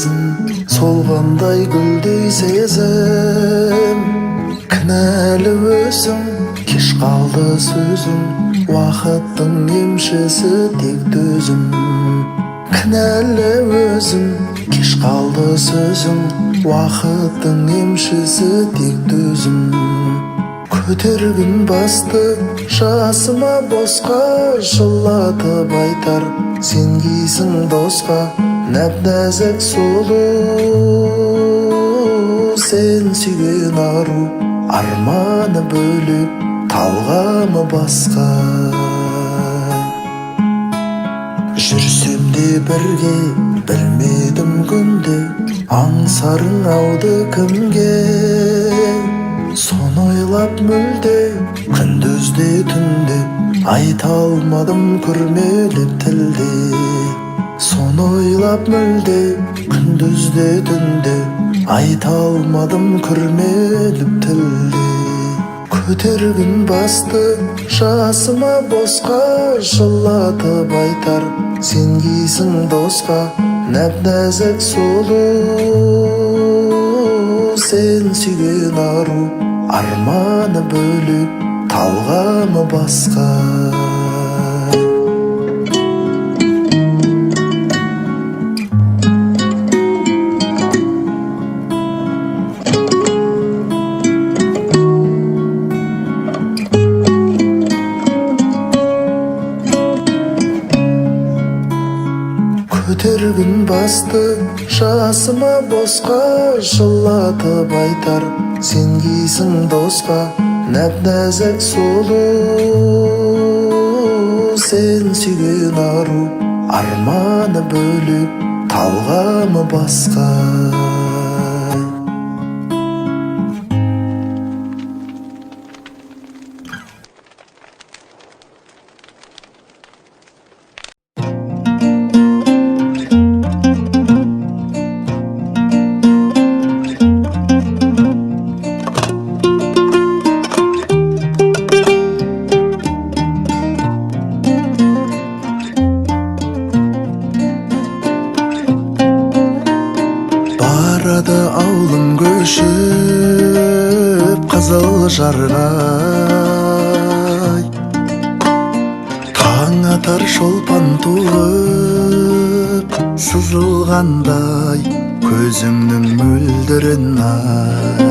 өзің, солғандай гүлдей сезім. Кінәлі өзің, кеш қалды сөзің, уақыттың емшісі тек төзім. Кінәлі өзің, кеш қалды сөзің, уақыттың емшісі тек төзім. Көтергін басты жасыма босқа, жылатып айтар сен кейсің досқа. Нәп-нәзік сұлу сен сүйген ару, арманы бөлек, талғамы басқа. Жүрсем де бірге, білмедім күнде, аңсарың ауды кімге. Соны ойлап мүлде, күндізде түнде, айта алмадым күрмеліп тілде. Соны ойлап мүлде, күндізде түнде, айта алмадым күрмеліп тілде. Көтергін басты жасыма босқа, жылатып айтар сен кейсің досқа. Нәп-нәзік сұлу сен сүйген ару, арманы бөлек, талғамы басқа. Көтергін басты жасыма босқа, жылатып айтар сен кейсің досқа. Нәп-нәзік сұлу сен сүйген ару, арманы бөлек, талғамы басқа. Барады аулым көшіп қызыл жарғай, таң атар шолпан туып сызылғандай, көзіңнің мөлдірін ай.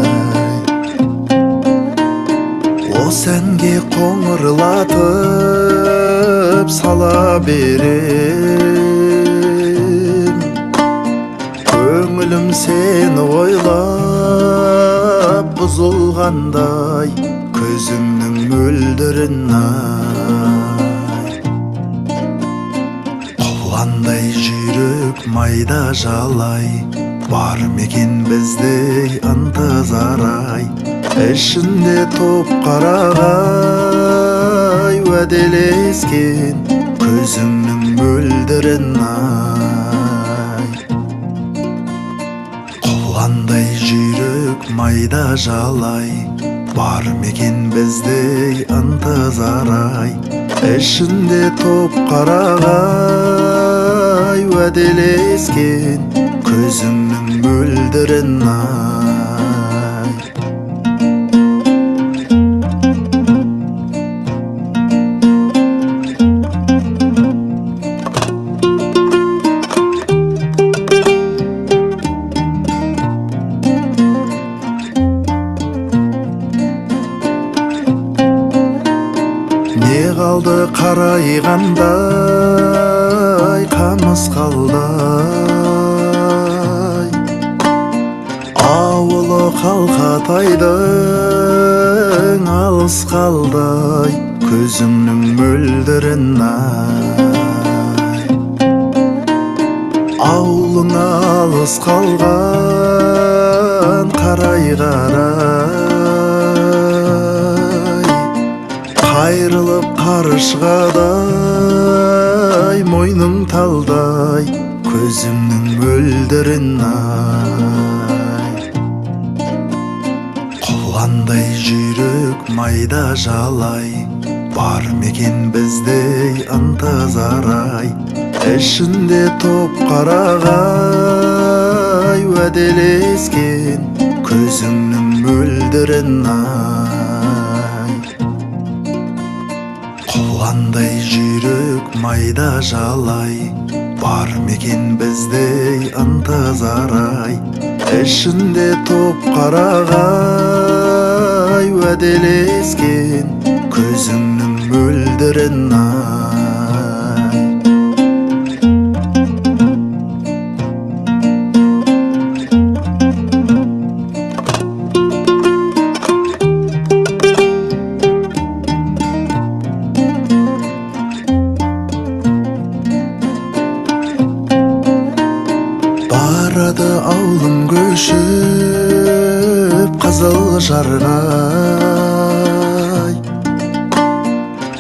Осы әнге қоңырлатып сала берем, көңілім сені ойлап бұзылғандай, көзіңнің мөлдірін ай. Құландай жүрек майда жалай, бар мекен біздей ынтызарай. Ішінде топ қарағай, уәделескен көзіңнің мөлдірін ай. Құландай жүрек майда жалай, бар мекен біздей ынтызарай. Ішінде топ қарағай, уәделескен көзіңнің мөлдірін ай. Не қалды қарайғандай, қамыс қалдай, ауылы қалқатайдың алыс қалдай, көзіңнің мөлдірін ай. Ауылың алыс қалған қарай-қарай, қайрылып қарышқадай, мойның талдай, көзіңнің мөлдірін ай. Құландай жүрек майда жалай, бар мекен біздей ынтызарай. Ішінде топ қарағай, талдай уәделескен көзіңнің мөлдірін ай. Құландай жүрек майда жалай, бар мекен біздей ынтызарай, ішінде топ қарағай уәделескен көзіңнің мөлдірін ай. Барады аулым көшіп қызыл жарғай,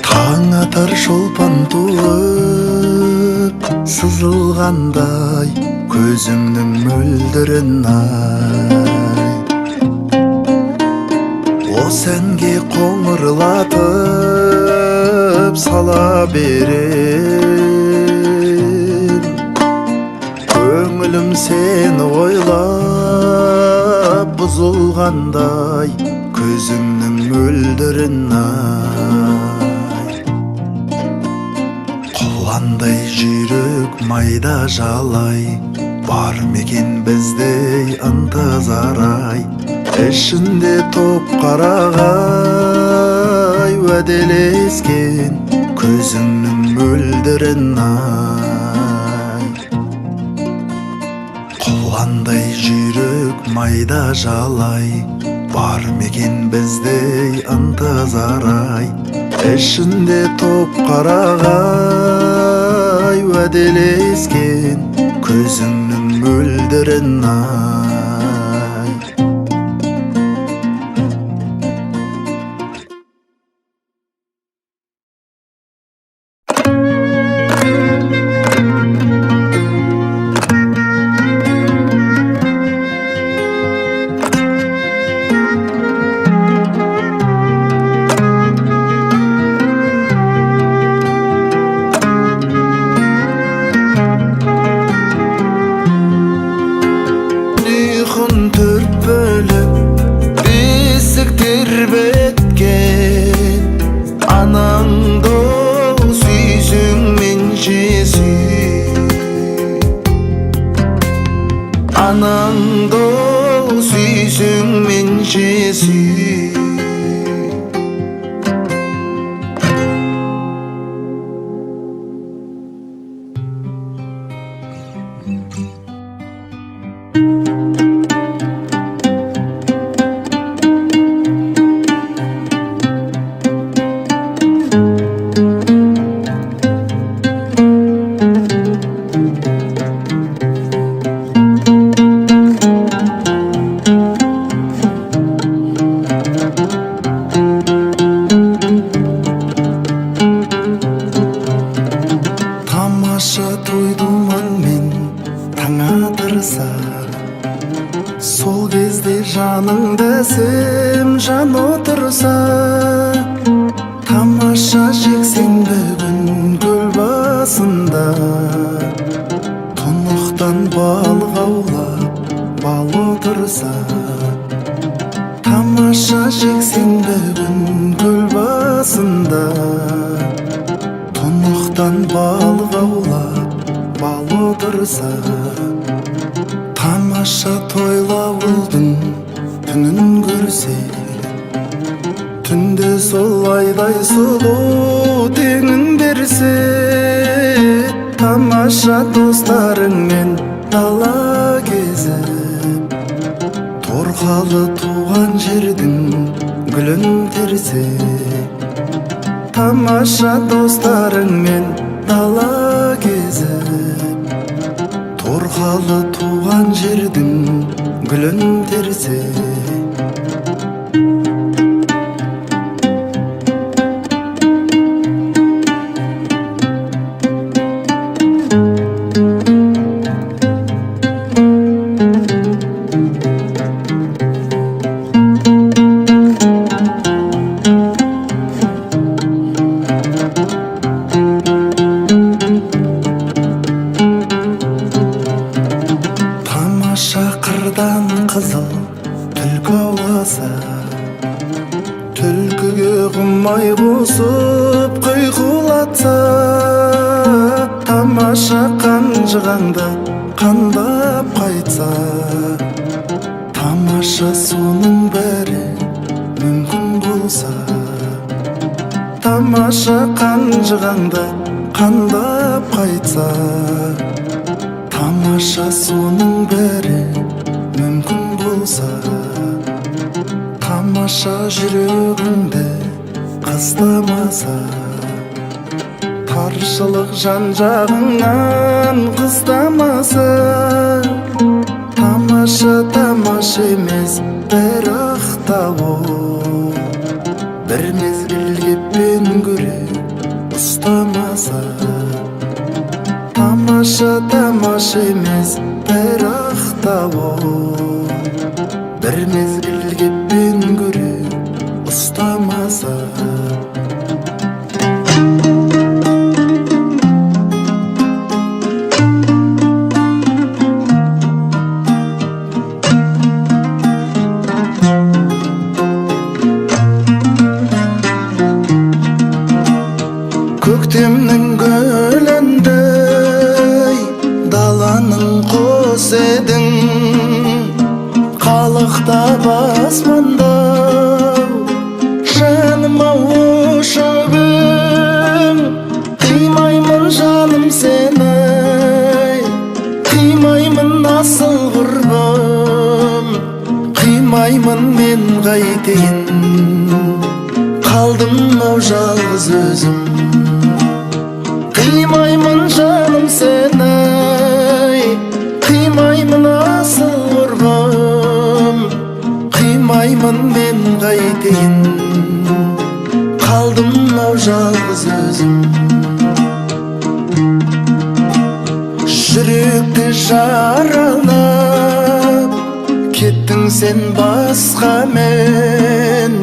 таң атар шолпан туып сызылғандай көзіңнің мөлдірін ай. Осы әнге қоңырлатып сала берем, көңілім сені ойлап бұзылғандай көзіңнің мөлдірін ай. Құландай жүрек майда жалай, бар мекен біздей ынтызарай, ішінде топ қарағай уәделескен көзіңнің мөлдірін ай. Құландай жүрек майда жалай, бар мекен біздей ынтызарай, ішінде топ қарағай уәделескен көзіңнің мөлдірін ай. Тербеткен анаңды сүйсіңменше сүй, анаңды сүйсіңменше сүй. Сол кезде жаның десем жан отырса, тамаша жексенбі күн көл басында, тұнықтан балық аулап бал отырса. Тамаша жексенбі күн көл басында, тұнықтан балық аулап бал отырса. Тамаша тойлауылдың түнін көрсе, түнде сол айдай сұлу теңін берсе. Тамаша достарыңмен дала кезіп, торқалы туған жердің гүлін терсе. Тамаша достарыңмен дала кезіп, торқалы туған жердің гүлін терсе. Тамаша тамаша қанжығаңда қандап қайтса, тамаша соның бәрі мүмкін болса. Тамаша қанжығаңда қандап қайтса, тамаша соның бәрі мүмкін болса. Тамаша жүрегіңді қыстамаса, таршылық жан-жағыңнан қыстамаса. Тамаша тамаша емес, бірақ та ол бір мезгілге пен көре ұстамаса. Тамаша тамаша емес, бірақ та ол бір мезгілге пен көре ұстамаса. Көктемнің гүліндей даланың құс едің, қалықтап аспанда жаным-ау ұшып ең. Қимаймын жаным сені, қимаймын асыл құрбым, қимаймын мен қайтейін, қалдым-ау жалғыз өзім. Қимаймын жаным сені, қимаймын асыл құрбым, қимаймын мен қайтейін, қалдым-ау жалғыз өзім. Жүректі жаралап кеттің сен басқамен,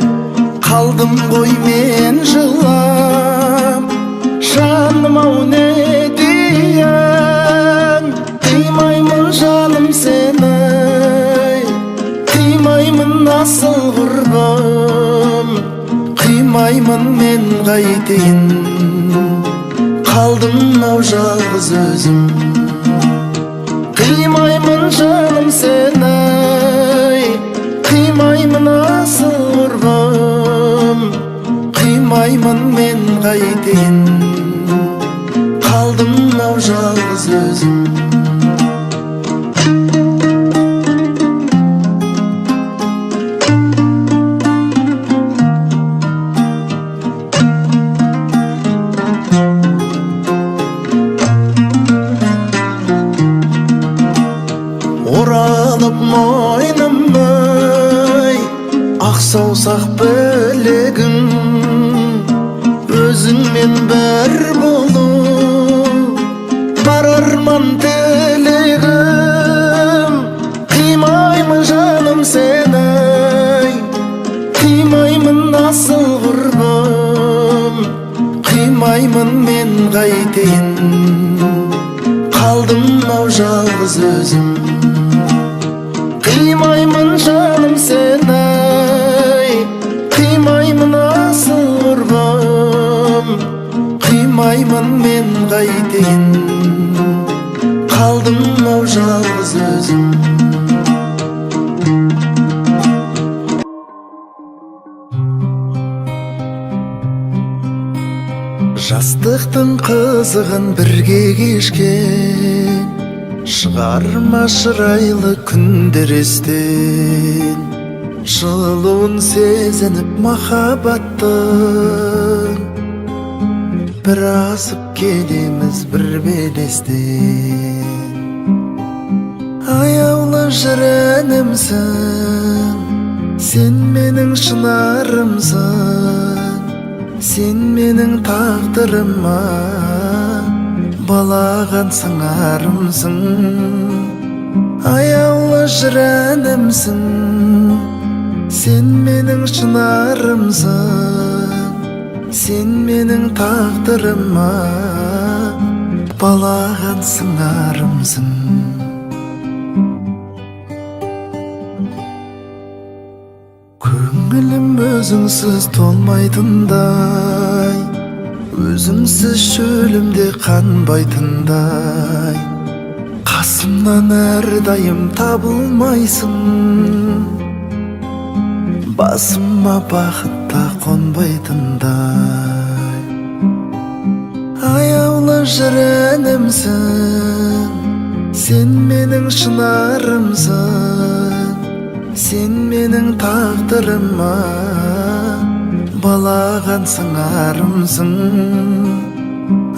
қалдым ғой мен жылап, жаным-ау не дейін. Қимаймын жаным сені, қимаймын асыл құрбым, қимаймын мен қайтейін, қалдым-ау жалғыз өзім. Қимаймын жаным сені, қимаймын асыл құрбым, қимаймын мен қайтейін, қалдым-ау жалғыз өзім. Оралып мойнымай ақ саусақ білегің, өзіңмен бір болу бар арман тілегім. Қимаймын жаным сені, қимаймын асыл құрбым, қимаймын мен қайтейін, қалдым-ау жалғыз өзім. Қимаймын жаным сені, қимаймын асыл құрбым, қимаймын мен қайтейін, қалдым-ау жалғыз өзім. Жастықтың қызығын бірге кешкен, шығарма шырайлы күндер естен. Жылуын сезініп махаббаттың, бір асып келеміз бір белестен. Аяулы жүренімсің, сен менің шынарымсың, сен менің тағдырыма балаған сыңарымсың. Аяулы жүренімсің, сен менің шынарымсың, сен менің тағдырыма балаған сыңарымсың. Көңілім өзіңсіз толмайтындай, Өзіңсіз шөлімде қанбайтындай, қасымнан әрдайым табылмайсың. Басыма бақытта қонбайтындай, аяулы жүренімсің. Сен менің шынарымсың, сен менің тағдырыма балаған сыңарымсың.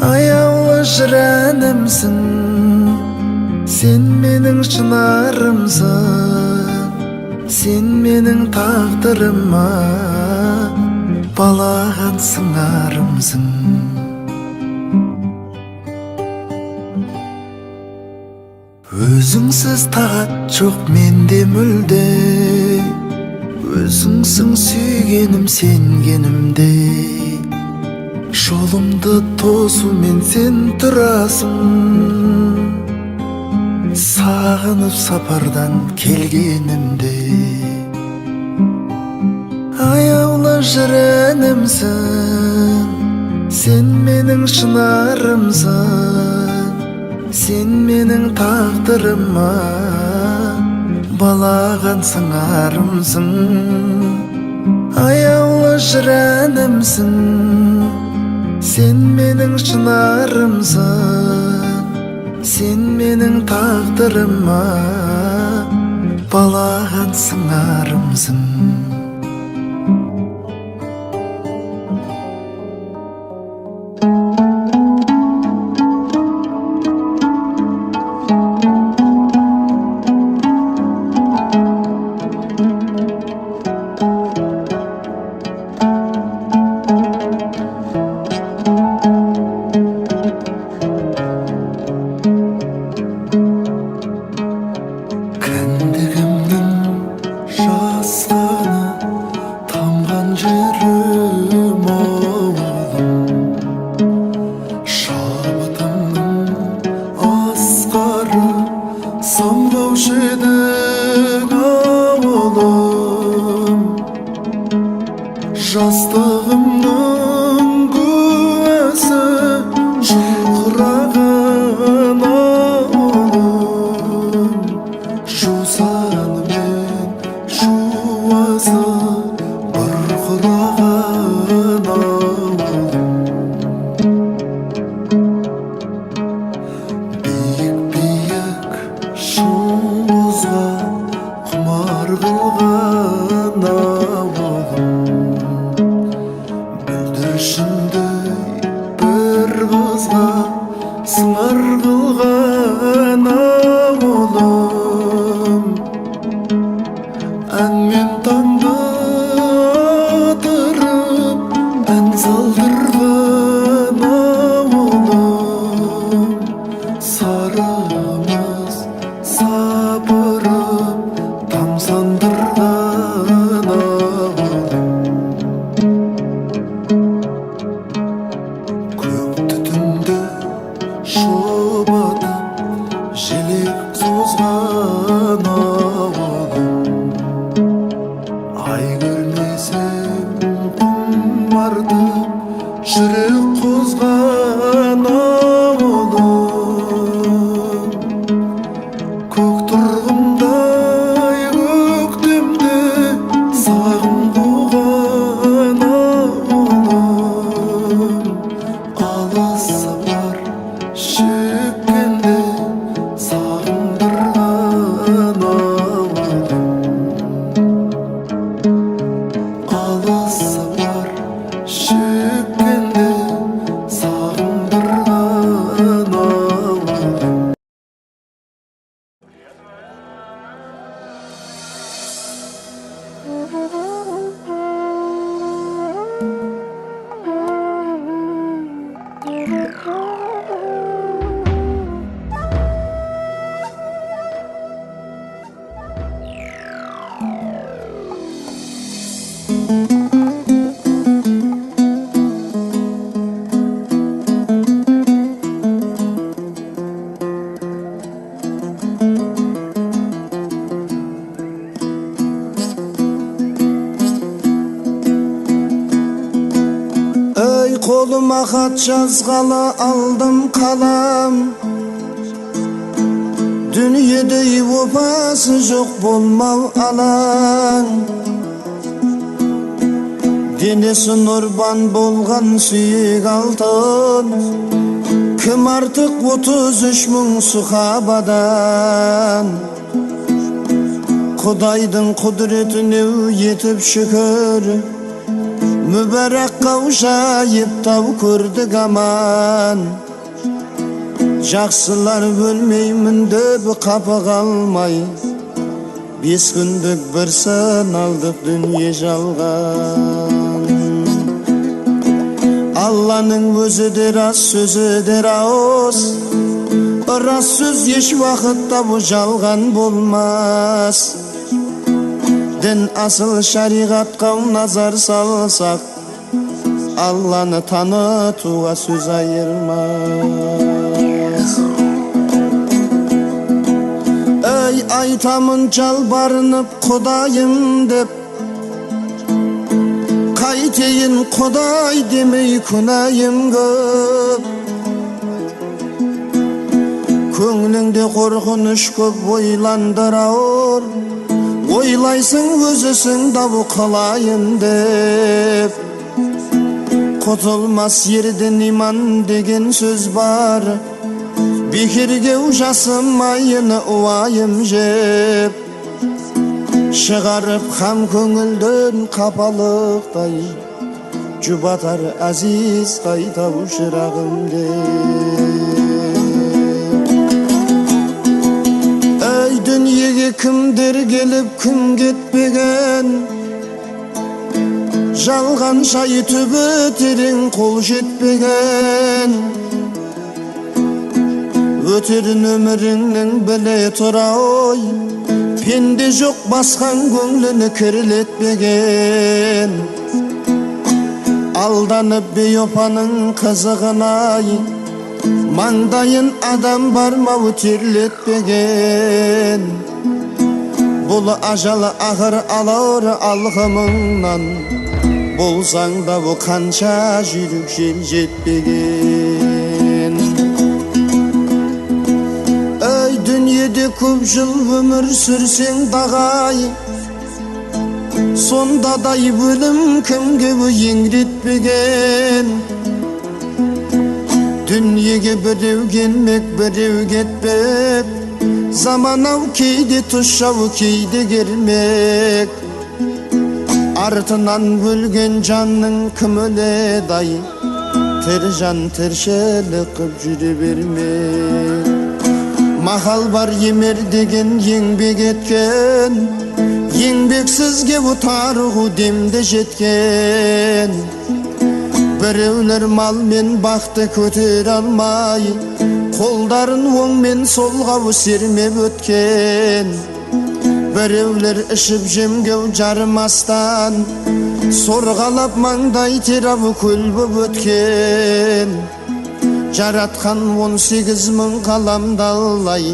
Аяулы жүренімсің, сен менің шынарымсың, сен менің тағдырыма балаған сыңарымсың. Өзіңсіз тағат жоқ менде мүлде, өзіңсің сүйгенім сенгенімде. Жолымды тосумен сен тұрасың, сағынып сапардан келгенімде. Аяулы жүренімсің, сен менің шынарымсың, сен менің тағдырыма балаған сыңарымсың. Аяулы жүренімсің, сен менің шынарымсың, сен менің тағдырыма балаған сыңарымсың. Самғаушы едің ауылым, жастығымның куәсі шұрқыраған ауылым. Жусаны мен жуасы бұрқыраған ауылым. Шуызға құмар қылған ауылым, бүлдіршіндей бір қызға сыңар қылған ауылым. Әнмен таңды атырып, ән салдырған ауылым. Сарымыз сапырып тамсандырған ауылым. Көк түтінді шұбатып желек созған ауылым. Ай көрмесем құмартып жүрек қозған ауылым. Көк тұрғымдай көктемде сағым қуған ауылым. Алыс сапар шеккенде сағындырған ауылым. Алыс сапар шеккенде сағындырған ауылым. hat yazgalı aldım kalam. Dünyada vefası yok bulmav alan. Denesi nurban bolgan suyuk altın. Kim artık 33 ming suhabadan. Kudaydın kudretine yetip şükür. Mübarek kavuşayıp tav kördük aman. Жақсылар bölmeymin dep kapı kalmay. 5 gündük bir sın aldık dünya жалған. Allah'ın özüdür az sözüdür ağız. Ras söz hiç vakitte bu жалған bulmaz. Din asıl şariatqa nazar salsak, Allah'ını tanıtuğa söz ayırmaz. Ey aytamın çalbarınıp Kudayım dep, Kayteyin Kuday demey kunayım köp. Köңlüңde korkunuş köp oylandıraur. Oylaysın özüsün da bu kılayım dep. Kutulmaz yerden iman degen söz var. Bikirge uşasım mayını uvayım jep. Çıgarıp ham köngülden kapalıqtay. Jubatar aziz kayta uşurağım dep. Ey dünyege kimdir gelip kim getpegen. Жалған шай түбі терең қол жетпеген. Өтерін өміріңнің біле тұра ой. Пенде жоқ басқан көңліні кірлетпеген. Алданып бейопаның қызығынай. Маңдайын адам бармау терлетпеген. Бұл ажалы ақыр алар алғымыңнан. Болсаң да bu қанша жүрек жел жетпеген. Ey dünyada көп жыл өмір сүрсең дағай. Сонда да өлім кімге еңретпеген. Дүниеге біреу келмек біреу кетпек. Заманау кейде тұшау кейде кермек. Артынан өлген жанның кім өледай. Тір жан тіршілік қып жүре бермек. Мақал бар емер деген еңбек еткен. Еңбексізге ұтарғу демде жеткен. Біреулер мал мен бақты көтер алмай. Қолдарын оң мен солға сермеп өткен. Біреулер ішіп жемгеу жарымастан. Сорғалап маңдай терабы көл боп өткен. Жаратқан 18 мың қаламдалай.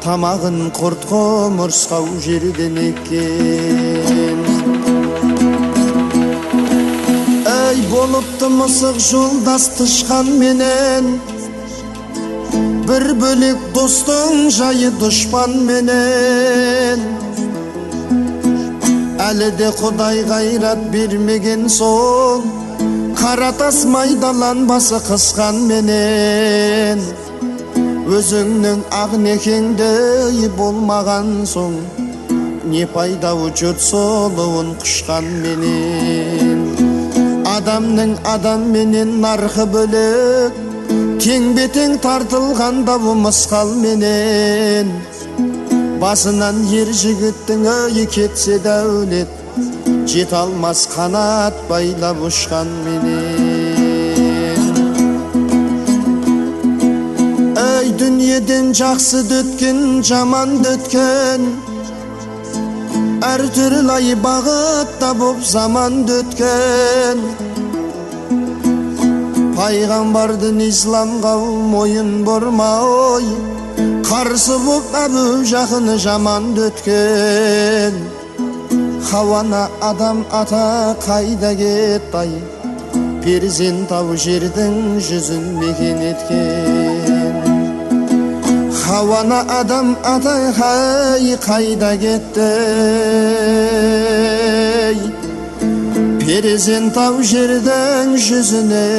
Тамағын құрт құмырсқау жерден еккен. Ей болыпты мысық жолдас тышқан менен. Bir bölük dostun jayı düşman menen. Әлі де Құдай ғайрат бермеген соң. Қаратас майдаланбасы қысқан менен. Өзіңнің ағнекеңдей болмаған соң. Не пайдау жұрт солуын құшқан менен. Адамның адам менен нарқы бөлек. Тең-бетең тартылғанда bu мысқал менен. Басынан ер жігіттің өйі кетсе дәулет. Жет алмас қанат байлап ұшқан менен. Ey дүниеден жақсы дөткен, жаман дөткен. Әр түрлі бағытта боп заман дөткен. Пайғамбардың исламға мойын бұрмай. Қарсы боп әбу жақыны жаман дөткен. Хавана адам ата қайда кеттай. перзент тау жердің жүзін мекен еткен. Хауаны адам атай хай қайда кетті, перзент тау жердің жүзіне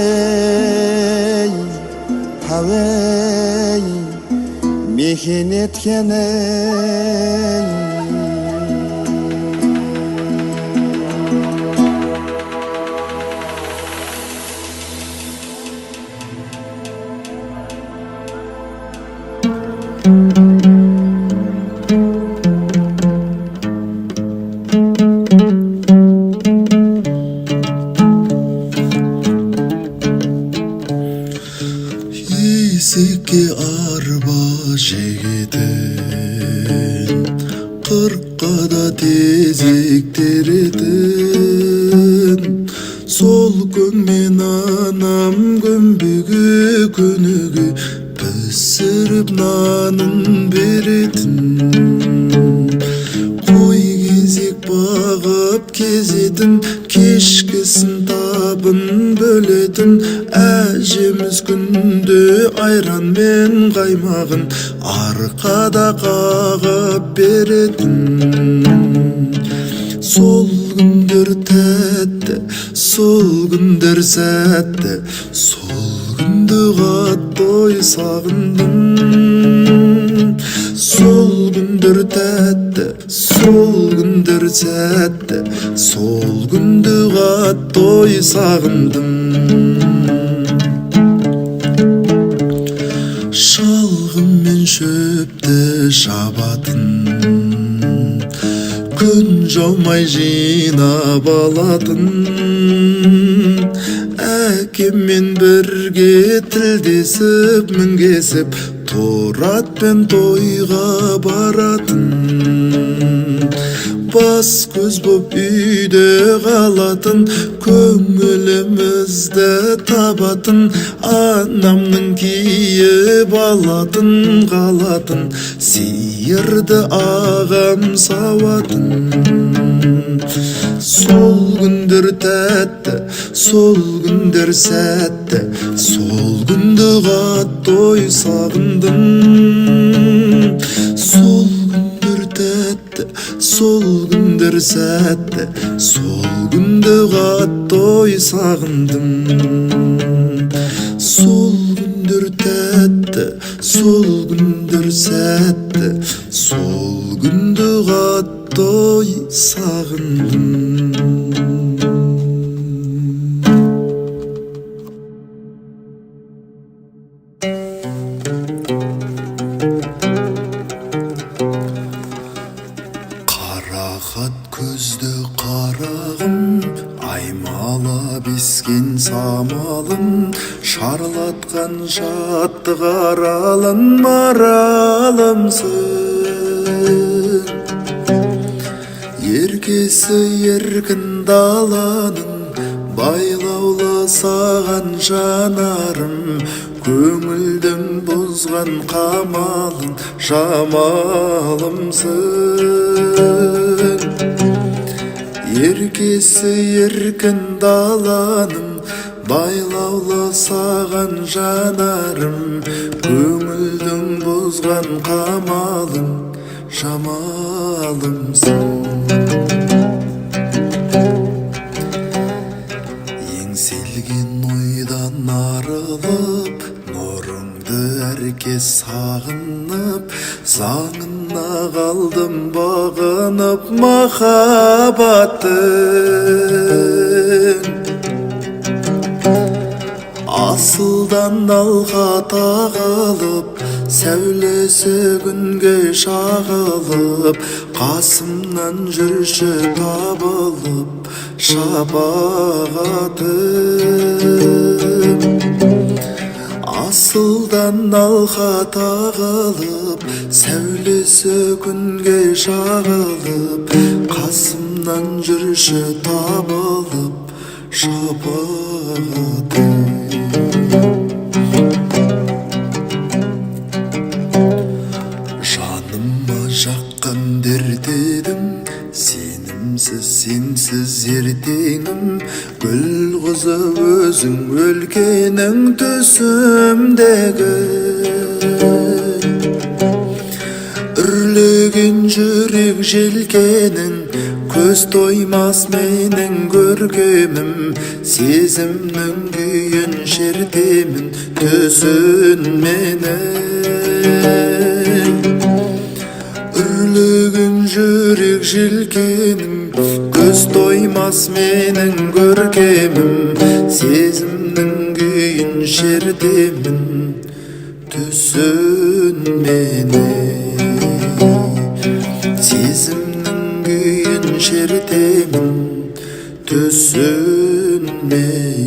тауай мекен еткен. Есекке арба жегетін, қырыққа да тезек теретін, сол көңмен анам көмбеге көнеге пісіріп нанын беретін. Қой кезек бағып кезетін, кешкісін табын бөлетін, әжеміз күнде айран мен қаймағын арқада қағып беретін. Сол күндер тәтті, сол күндер сәтті, сол күнді қатты сағындым. Сол күндер тәтті, сол күндер сәтті, сол күнді қатты сағындым. Шалғым мен шөпті шабатын, күн жаумай жинап алатын, әкеммен бірге тілдесіп мінгесіп торатпен тойға баратын. Бас көз боп үйде қалатын, көңілімізді табатын, анамның киіп алатын қалатын, сиырды ағам сауатын. Сол күндер тәтті, сол күндер сәтті, сол күнді қатты сағындым. Сол күндер тәтті, сол күндер сәтті, сол күнді қатты сағындым. Сол күндер тәтті, сол күндер сәтті, сол күнді қатты сағындым. Қарақат көзді қарағым, аймалап ескен самалым, шарлатқан шаттық аралым, маралымсың. Еркесі еркін даланың, байлаулы саған жанарым, көңілдің бұзған қамалың, жамалымсың. Еркесі еркін даланың, байлаулы саған жанарым, көңілдің бұзған қамалың, жамалымсың. Еңселген ойдан арылып, нұрыңды әркез сағынып, заңына қалдым бағынып махаббаттың. Асылдан алға тағылып, сәулесі күнге шағылып, қасымнан жүрші табылып шапағатым. Асылдан алға тағылып, сәулесі күнге шағылып, қасымнан жүрші табылып шапағатым. Жаныма жаққан дерт едім, сенімсіз сенсіз ертеңім, гүл қызы өз өзің өлкенің түсімдегі үрлеген жүрек желкенің көз тоймас менің көркемім сезімнің күйін шертемін түсін менің үрлеген жүрек желкенің көз тоймас менің көркемім сезімнің күйін шертемін түсін менің сезімнің күйін шертемін түсін менің